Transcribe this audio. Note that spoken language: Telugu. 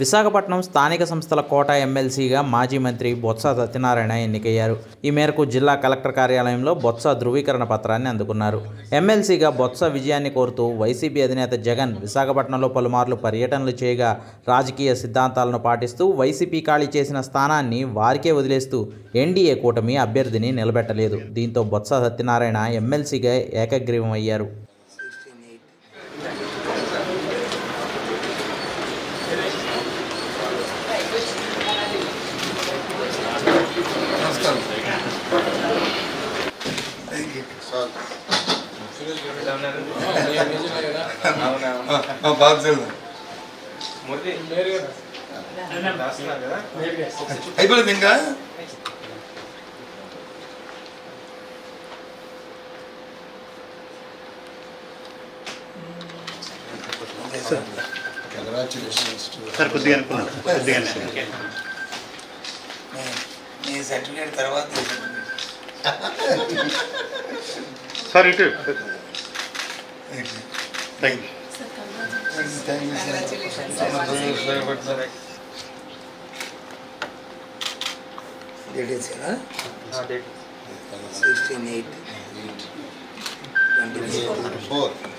విశాఖపట్నం స్థానిక సంస్థల కోట ఎమ్మెల్సీగా మాజీ మంత్రి బొత్స సత్యనారాయణ ఎన్నికయ్యారు. ఈ మేరకు జిల్లా కలెక్టర్ కార్యాలయంలో బొత్స ధృవీకరణ పత్రాన్ని అందుకున్నారు. ఎమ్మెల్సీగా బొత్స విజయాన్ని కోరుతూ వైసీపీ అధినేత జగన్ విశాఖపట్నంలో పలుమార్లు పర్యటనలు చేయగా రాజకీయ సిద్ధాంతాలను పాటిస్తూ వైసీపీ ఖాళీ చేసిన స్థానాన్ని వారికే వదిలేస్తూ ఎన్డీఏ కూటమి అభ్యర్థిని నిలబెట్టలేదు. దీంతో బొత్స సత్యనారాయణ ఎమ్మెల్సీగా ఏకగ్రీవం అయ్యారు. అయిపోయింది ఇంకా సార్ కొద్దిగా నీ సర్టిఫికేట్ తర్వాత సార్ ఇటు థ్యాంక్ యూ. 16/8/24